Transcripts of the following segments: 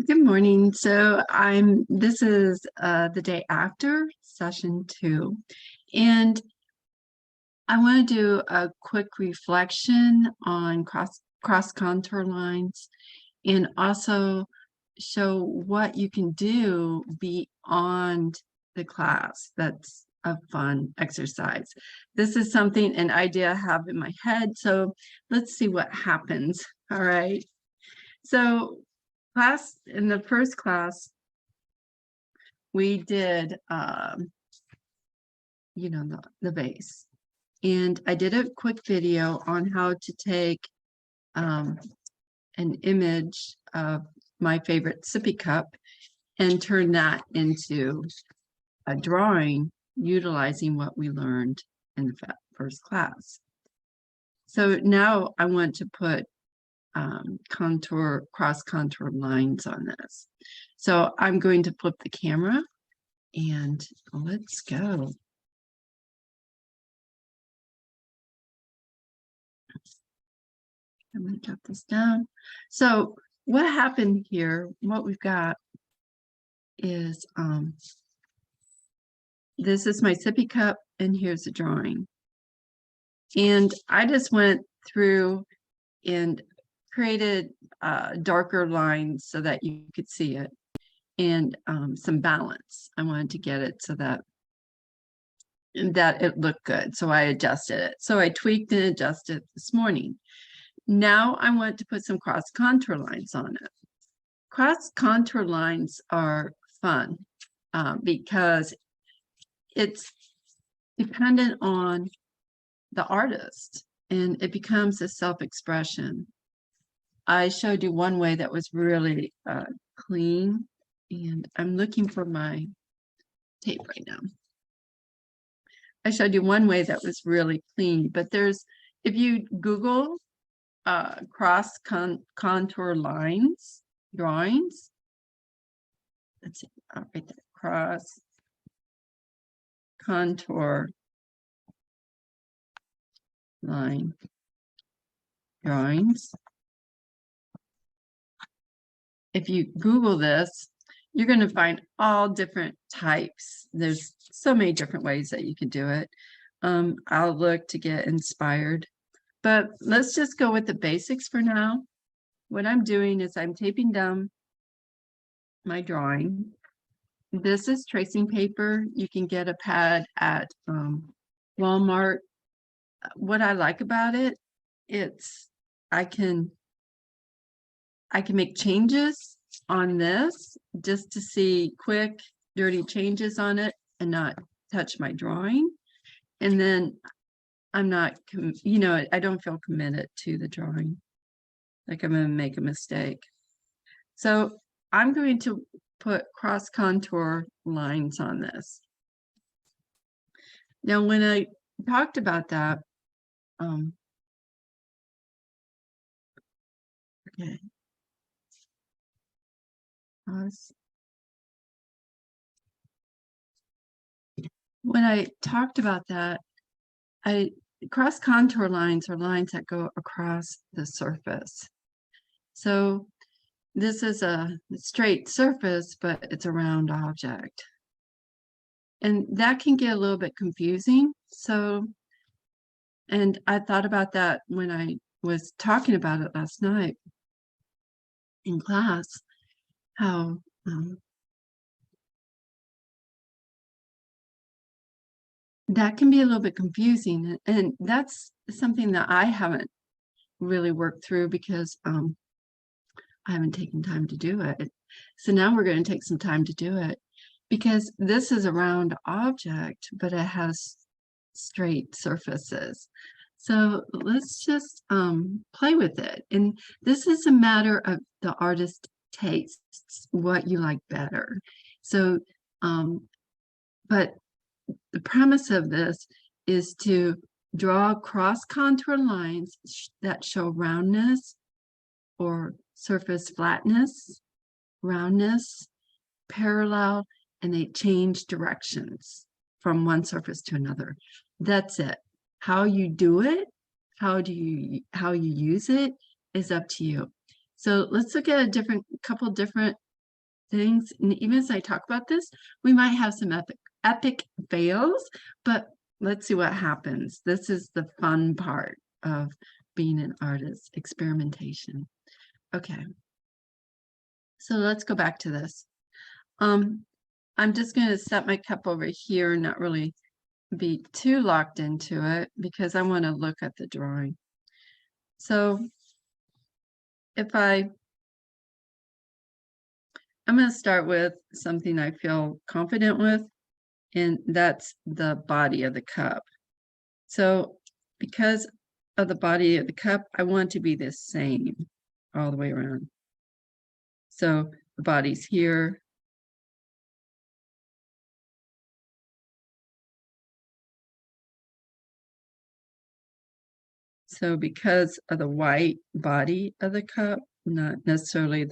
Good morning. This is the day after session 2, and I want to do a quick reflection on cross contour lines and also show what you can do beyond the class. That's a fun exercise. This is an idea I have in my head, so let's see what happens. All right. So in the first class, we did, the vase. And I did a quick video on how to take an image of my favorite sippy cup and turn that into a drawing utilizing what we learned in the first class. So now I want to put cross contour lines on this. So I'm going to flip the camera and let's go. I'm going to jot this down. So what happened here, what we've got is this is my sippy cup and here's a drawing. And I just went through and created darker lines so that you could see it, and some balance. I wanted to get it so that it looked good. So I adjusted it. So I tweaked and adjusted this morning. Now I want to put some cross contour lines on it. Cross contour lines are fun because it's dependent on the artist and it becomes a self-expression. I showed you one way that was really clean, and I'm looking for my tape right now. I showed you one way that was really clean, but if you Google cross contour lines drawings, let's see, right there, cross contour line drawings. If you Google this, you're going to find all different types. There's so many different ways that you can do it. I'll look to get inspired, but let's just go with the basics for now. What I'm doing is I'm taping down my drawing. This is tracing paper. You can get a pad at Walmart. What I like about it, I can make changes on this just to see quick, dirty changes on it and not touch my drawing. And then I'm not, I don't feel committed to the drawing, like I'm going to make a mistake. So I'm going to put cross contour lines on this. Now, when I talked about that, okay. When I talked about that, cross contour lines are lines that go across the surface. So this is a straight surface, but it's a round object. And that can get a little bit confusing. And I thought about that when I was talking about it last night in class, how that can be a little bit confusing. And that's something that I haven't really worked through because I haven't taken time to do it. So now we're going to take some time to do it because this is a round object, but it has straight surfaces. So let's just play with it. And this is a matter of the artist tastes, what you like better. So, but the premise of this is to draw cross contour lines that show roundness or surface flatness, roundness, parallel, and they change directions from one surface to another. That's it. How you do it, how you use it is up to you. So let's look at a couple different things, and even as I talk about this, we might have some epic fails, but let's see what happens. This is the fun part of being an artist, experimentation. Okay. So let's go back to this. I'm just going to set my cup over here and not really be too locked into it because I want to look at the drawing. So if I'm going to start with something I feel confident with, and that's the body of the cup. So because of the body of the cup, I want to be the same all the way around. So the body's here. So because of the white body of the cup, not necessarily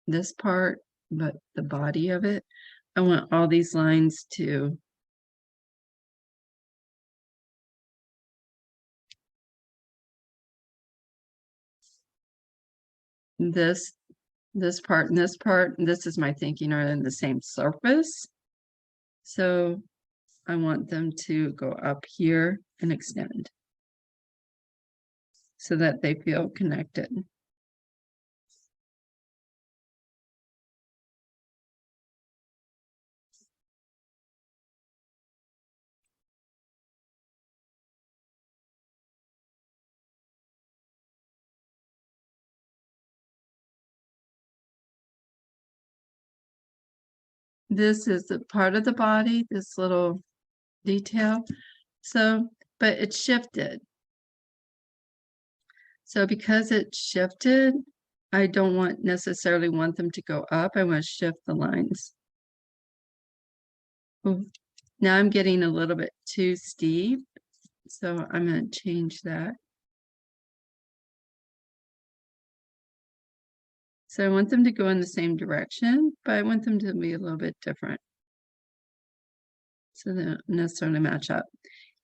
this part, but the body of it, I want all these lines to this part and this part, and this is my thinking, are in the same surface. So I want them to go up here and extend so that they feel connected. This is the part of the body, this little detail. So, but it shifted. So because it shifted, I don't necessarily want them to go up. I want to shift the lines. Ooh, now I'm getting a little bit too steep. So I'm going to change that. So I want them to go in the same direction, but I want them to be a little bit different. So they don't necessarily match up.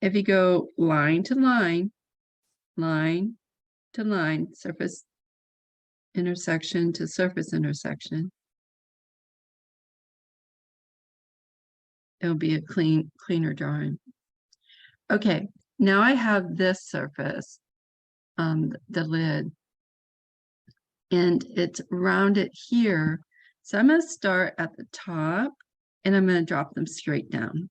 If you go line to line, line to line, surface intersection to surface intersection, it'll be a cleaner drawing. Okay, now I have this surface, the lid, and it's rounded here. So I'm going to start at the top and I'm going to drop them straight down.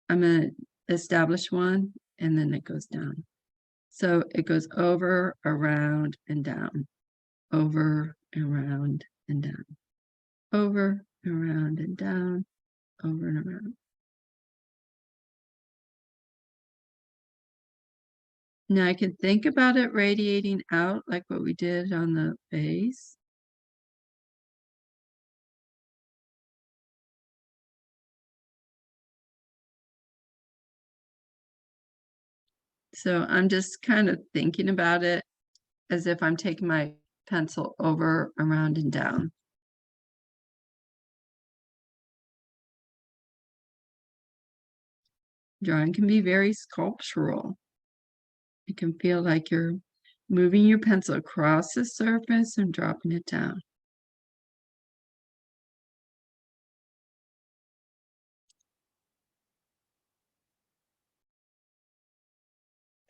I'm going to establish one and then it goes down. So it goes over, around, and down, over, around, and down, over, around, and down, over and around. Now I can think about it radiating out like what we did on the base. So I'm just kind of thinking about it as if I'm taking my pencil over, around, and down. Drawing can be very sculptural. It can feel like you're moving your pencil across the surface and dropping it down.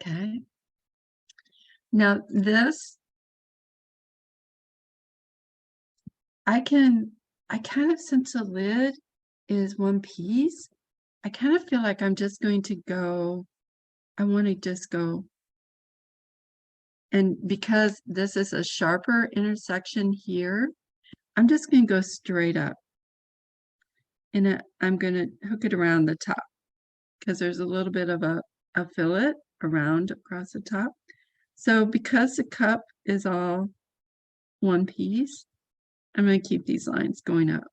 Okay. Now this, I kind of, since the lid is one piece, I kind of feel like I'm just going to go, I want to just go, and because this is a sharper intersection here, I'm just going to go straight up. And I'm going to hook it around the top because there's a little bit of a fillet around across the top. So because the cup is all one piece, I'm going to keep these lines going up.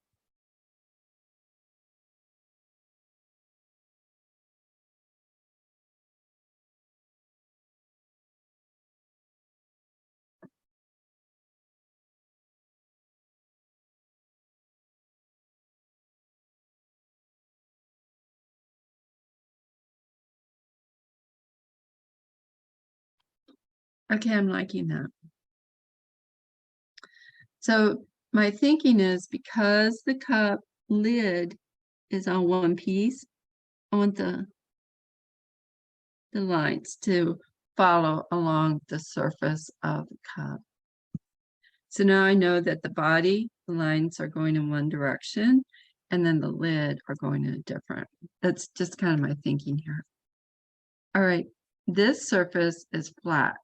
Okay, I'm liking that. So my thinking is because the cup lid is on one piece, I want the lines to follow along the surface of the cup. So now I know that the body, the lines are going in one direction, and then the lid are going in a different. That's just kind of my thinking here. All right, this surface is flat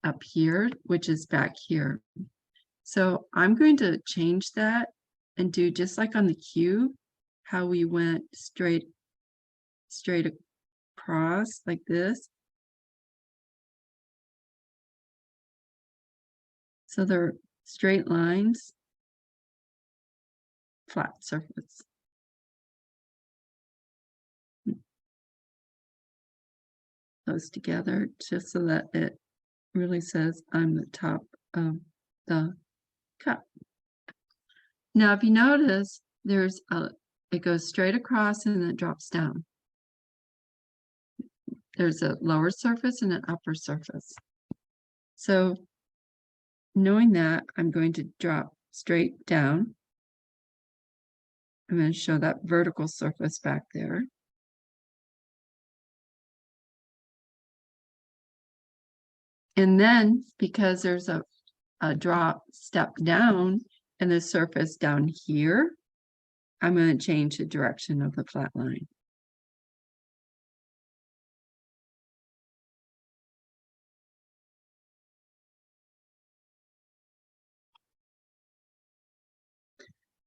up here, which is back here. So I'm going to change that and do just like on the cube, how we went straight across like this. So they're straight lines, flat surface. Those together just so that it really says I'm the top of the cup. Now, if you notice, it goes straight across and then it drops down. There's a lower surface and an upper surface. So knowing that, I'm going to drop straight down. I'm going to show that vertical surface back there. And then because there's a drop step down and the surface down here, I'm going to change the direction of the flat line.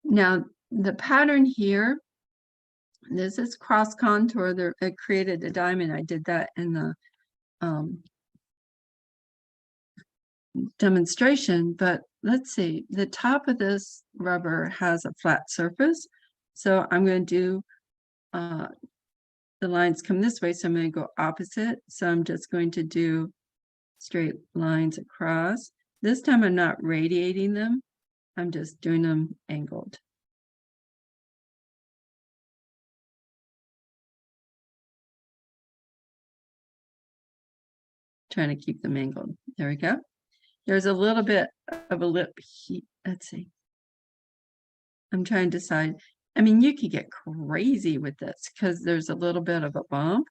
Now, the pattern here, this is cross contour. There, it created a diamond. I did that in the demonstration, but let's see, the top of this rubber has a flat surface. So I'm going to do, the lines come this way, so I'm going to go opposite. So I'm just going to do straight lines across. This time I'm not radiating them. I'm just doing them angled. Trying to keep them angled. There we go. There's a little bit of a lip here. Let's see. I'm trying to decide. I mean, you could get crazy with this because there's a little bit of a bump.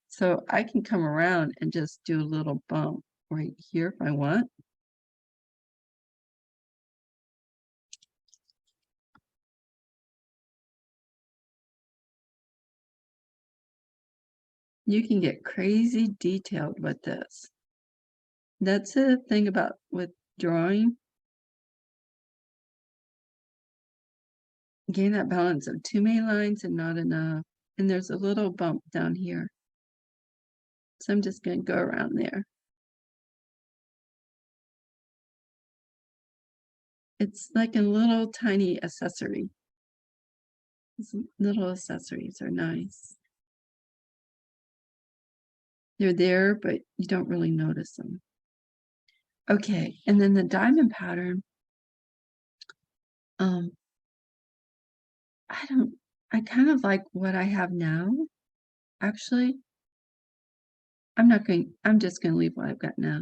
So I can come around and just do a little bump right here if I want. You can get crazy detailed with this. That's the thing about with drawing. Gain that balance of too many lines and not enough. And there's a little bump down here. So I'm just going to go around there. It's like a little tiny accessory. These little accessories are nice. They're there, but you don't really notice them. Okay, and then the diamond pattern. I kind of like what I have now. Actually, I'm just going to leave what I've got now.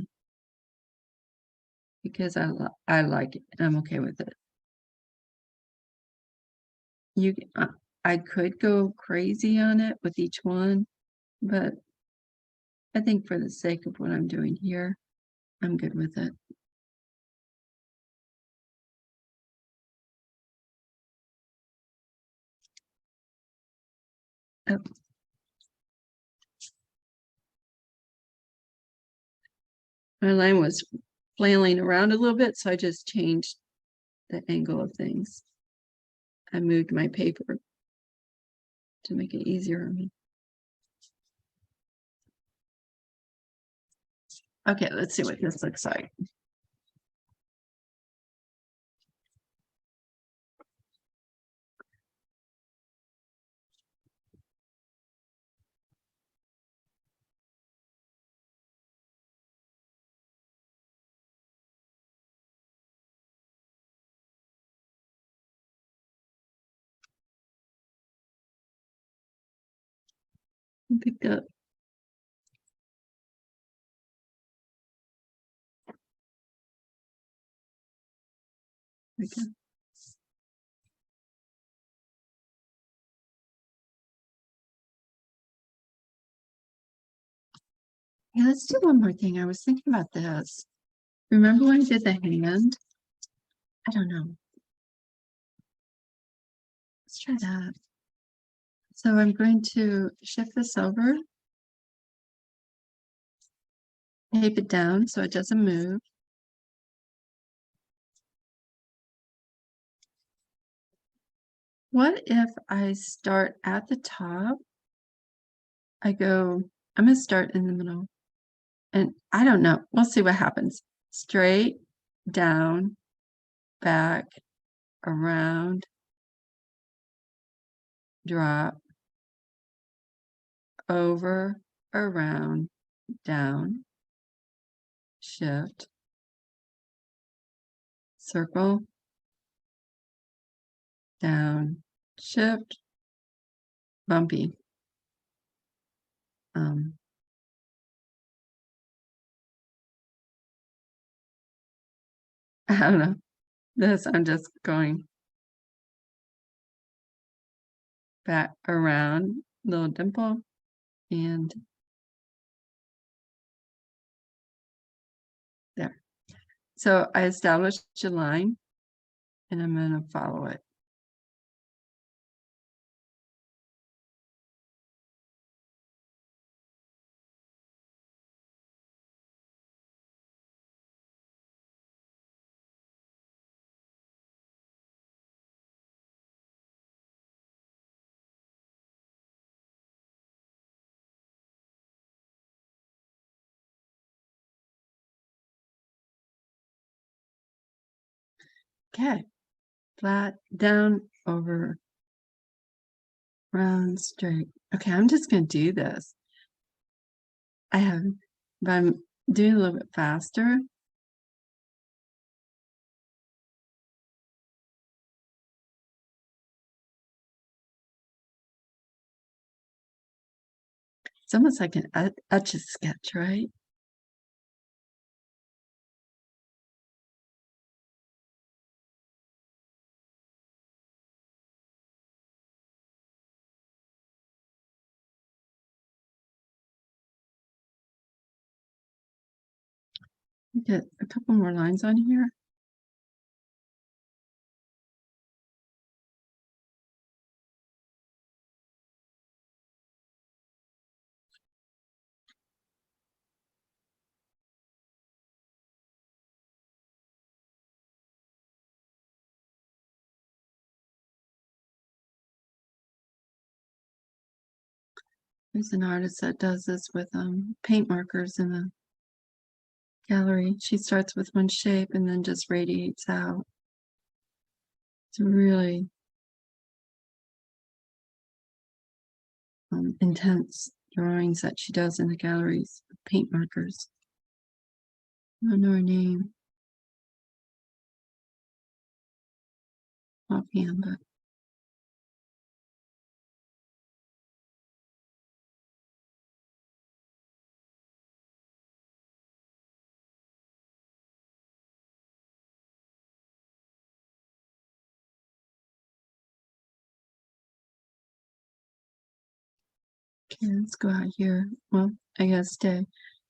Because I like it. I'm okay with it. I could go crazy on it with each one, but I think for the sake of what I'm doing here, I'm good with it. Oh. My line was flailing around a little bit, so I just changed the angle of things. I moved my paper to make it easier on me. Okay, let's see what this looks like. Pick up. Okay. Yeah, let's do one more thing. I was thinking about this. Remember when I did the hand? I don't know. Let's try that. So I'm going to shift this over, tape it down so it doesn't move. What if I start at the top? I'm going to start in the middle. And I don't know. We'll see what happens. Straight, down, back, around, drop, over, around, down, shift, circle, down, shift, bumpy. I don't know. I'm just going back around, little dimple, and there. So I established a line, and I'm going to follow it. Okay, flat, down, over, round, straight. Okay, I'm just going to do this. But I'm doing a little bit faster. It's almost like an Etch-a-Sketch, right? Get a couple more lines on here. There's an artist that does this with paint markers in the gallery. She starts with one shape and then just radiates out. It's really intense drawings that she does in the galleries with paint markers. I don't know her name offhand, but okay, let's go out here. Well, I gotta stay.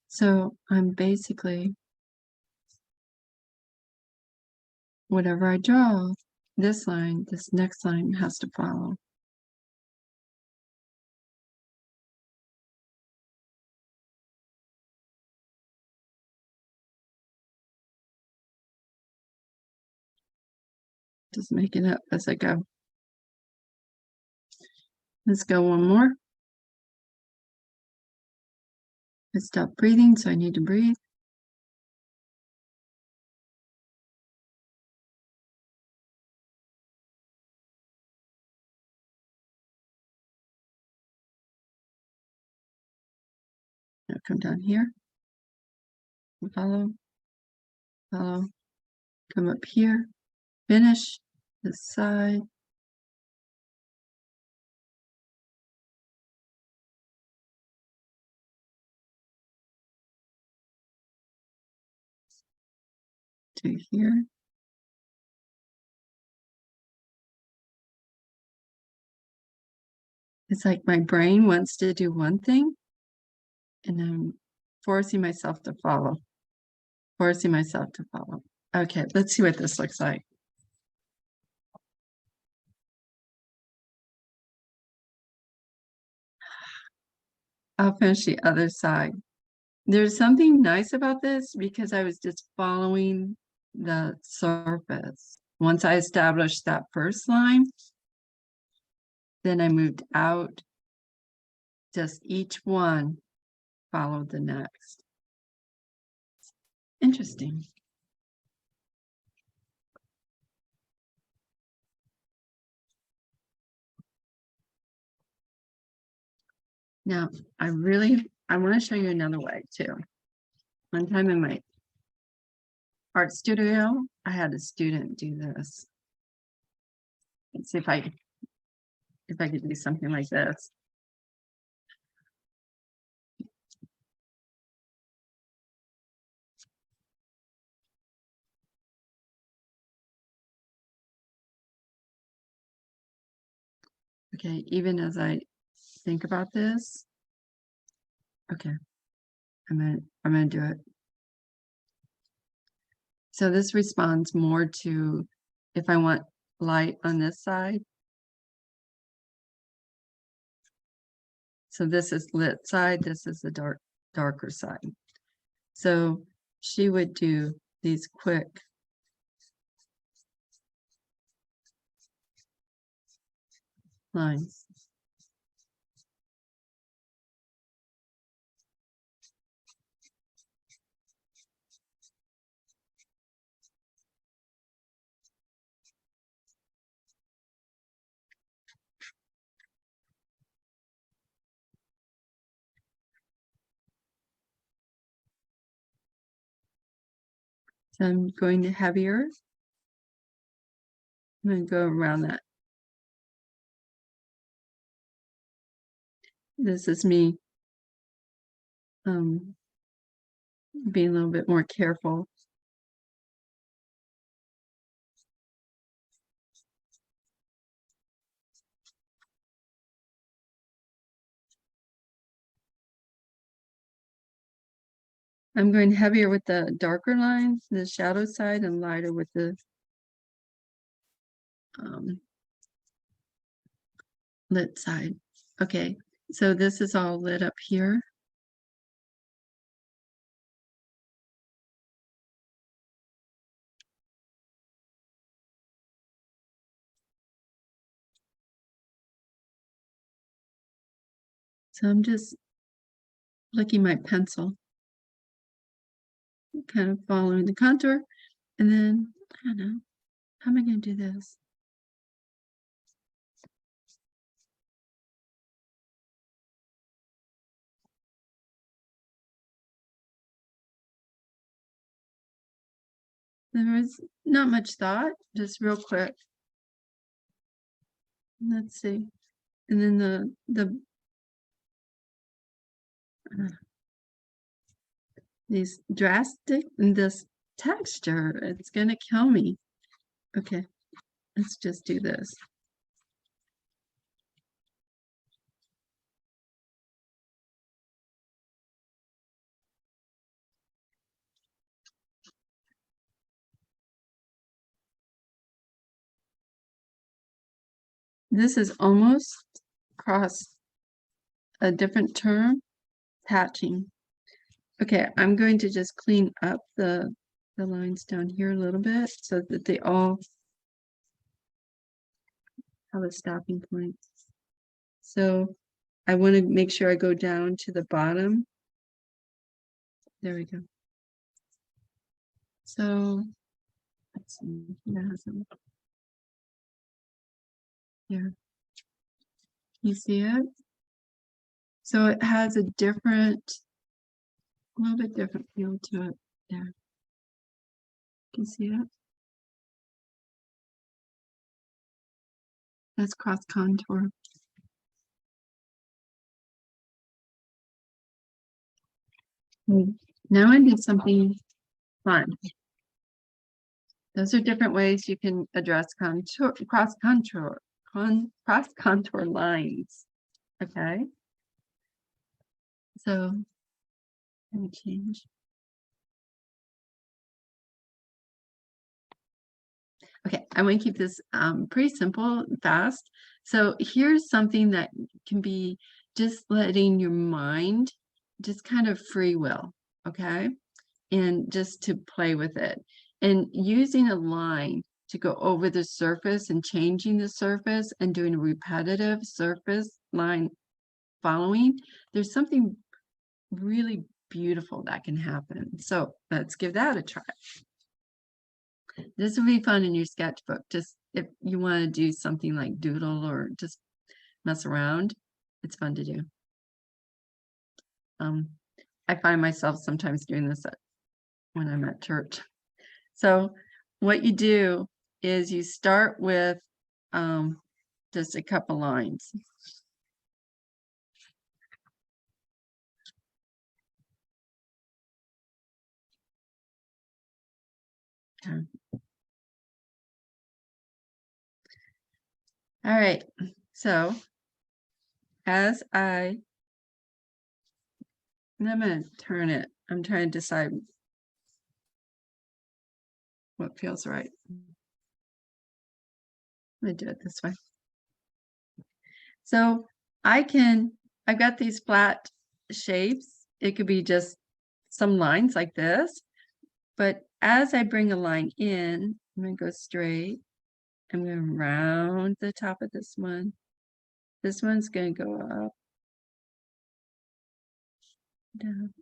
So I'm basically, whatever I draw, this next line has to follow. Just make it up as I go. Let's go one more. I stopped breathing, so I need to breathe. Now come down here, follow, follow, come up here, finish this side. To here. It's like my brain wants to do one thing and I'm forcing myself to follow. Okay, let's see what this looks like. I'll finish the other side. There's something nice about this because I was just following the surface. Once I established that first line, then I moved out. Just each one followed the next. Interesting. Now, I want to show you another way too. One time in my art studio, I had a student do this. Let's see if I could do something like this. Okay, even as I think about this, okay, I'm gonna do it. So this responds more to if I want light on this side. So this is lit side, this is the darker side. So she would do these quick lines. So I'm going to heavier. I'm going to go around that. This is me being a little bit more careful. I'm going heavier with the darker lines, the shadow side, and lighter with the lit side. Okay, so this is all lit up here. So I'm just licking my pencil, kind of following the contour, and then, I don't know, how am I going to do this? There was not much thought, just real quick. Let's see. And then these drastic, this texture, it's gonna kill me. Okay, let's just do this. This is almost across a different term, patching. Okay, I'm going to just clean up the lines down here a little bit so that they all have a stopping point. So I want to make sure I go down to the bottom. There we go. So let's see. Here. You see it? So it has a little bit different feel to it there. Can you see it? That's cross contour. Now I did something fun. Those are different ways you can address cross contour lines. Okay. So let me change. Okay, I want to keep this pretty simple, fast. So here's something that can be just letting your mind just kind of free will, okay? And just to play with it. And using a line to go over the surface and changing the surface and doing a repetitive surface line following, there's something really beautiful that can happen. So let's give that a try. This would be fun in your sketchbook. Just if you want to do something like doodle or just mess around, it's fun to do. I find myself sometimes doing this when I'm at church. So what you do is you start with just a couple lines. Okay. All right. So as I'm going to turn it. I'm trying to decide what feels right. Let me do it this way. So I've got these flat shapes. It could be just some lines like this, but as I bring a line in, I'm going to go straight. I'm going to round the top of this one. This one's going to go up, down,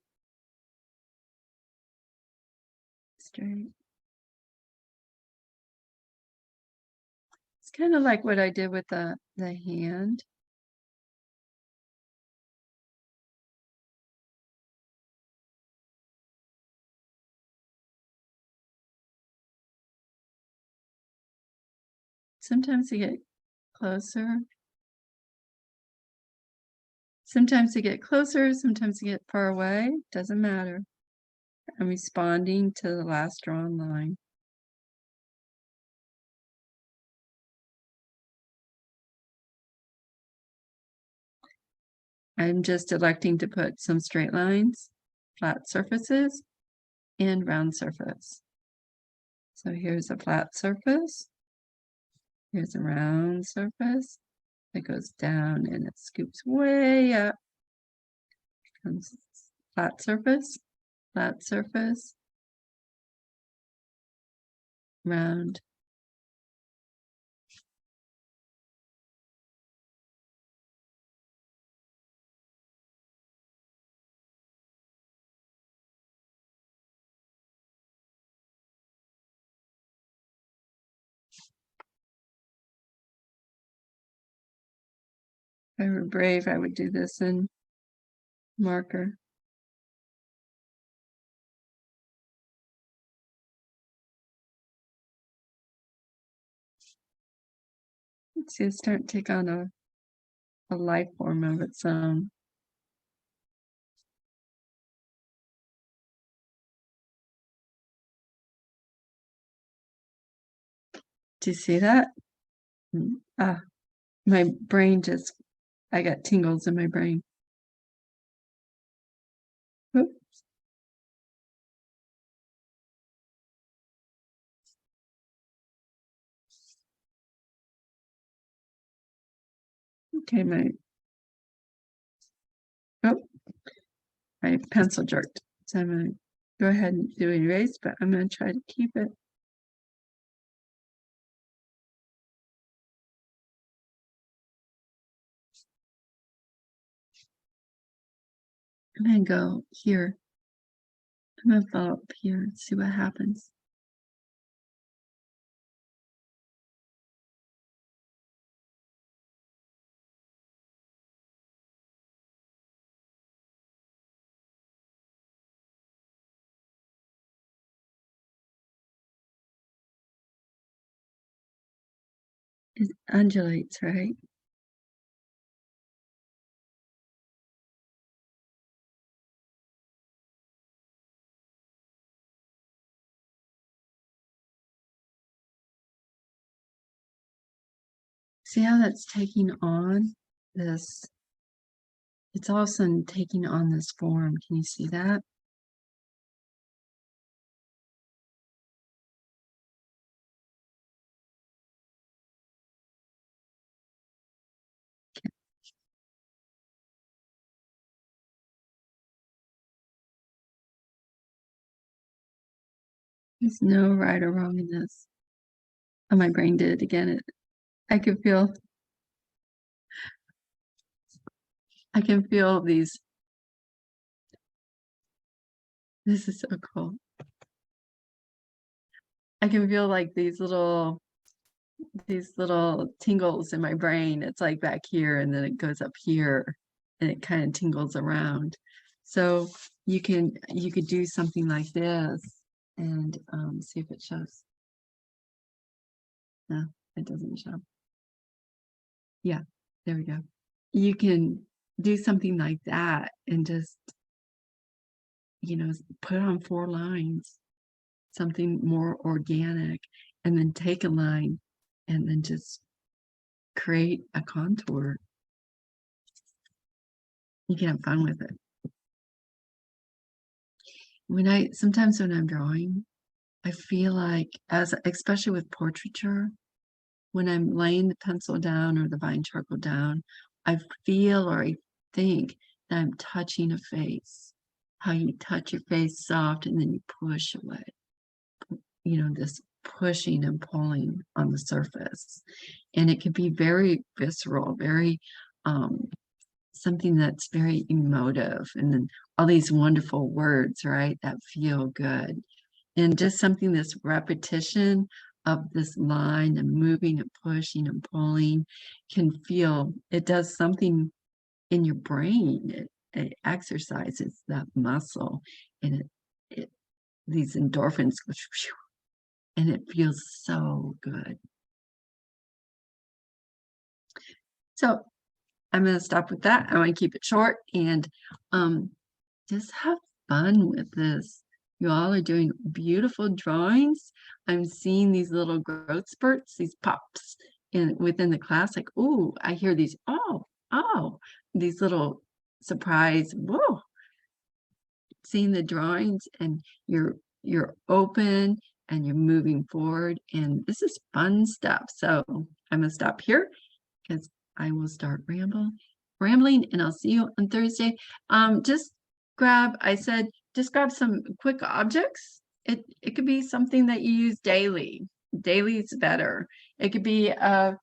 straight. It's kind of like what I did with the hand. Sometimes you get closer. Sometimes you get closer, sometimes you get far away. Doesn't matter. I'm responding to the last drawn line. I'm just electing to put some straight lines, flat surfaces, and round surface. So here's a flat surface. Here's a round surface. It goes down and it scoops way up. Comes flat surface, round. If I were brave, I would do this in marker. Let's see, it's starting to take on a life form of its own. Do you see that? Ah, my brain just, I got tingles in my brain. Oops. Okay, my pencil jerked. So I'm going to go ahead and do erase, but I'm going to try to keep it. I'm going to go here. I'm going to follow up here and see what happens. It undulates, right? See how that's taking on this It's all of a sudden taking on this form. Can you see that? There's no right or wrong in this. Oh, my brain did it again. I can feel these. This is so cool. I can feel like these little tingles in my brain. It's like back here and then it goes up here and it kind of tingles around. So you could do something like this and see if it shows. No, it doesn't show. Yeah, there we go. You can do something like that and just, put on 4 lines, something more organic, and then take a line and then just create a contour. You can have fun with it. Sometimes when I'm drawing, I feel like, especially with portraiture, when I'm laying the pencil down or the vine charcoal down, I feel or I think that I'm touching a face. How you touch your face soft and then you push away. This pushing and pulling on the surface. And it can be very visceral, very something that's very emotive, and then all these wonderful words, right, that feel good. And just something, this repetition of this line and moving and pushing and pulling it does something in your brain. It exercises that muscle, and these endorphins go, and it feels so good. So I'm going to stop with that. I want to keep it short and just have fun with this. You all are doing beautiful drawings. I'm seeing these little growth spurts, these pops within the class. Like, ooh, I hear these, these little surprise, whoa. Seeing the drawings, and you're open and you're moving forward, and this is fun stuff. So I'm going to stop here because I will start rambling, and I'll see you on Thursday. Just grab some quick objects. It could be something that you use daily. Daily is better. It could be a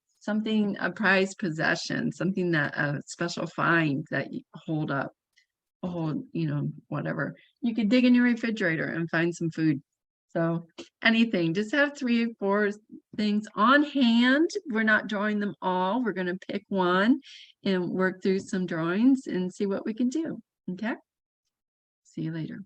prized possession, something that a special find that you hold up. Whatever. You could dig in your refrigerator and find some food. So anything, just have 3 or 4 things on hand. We're not drawing them all. We're going to pick one and work through some drawings and see what we can do. Okay. See you later.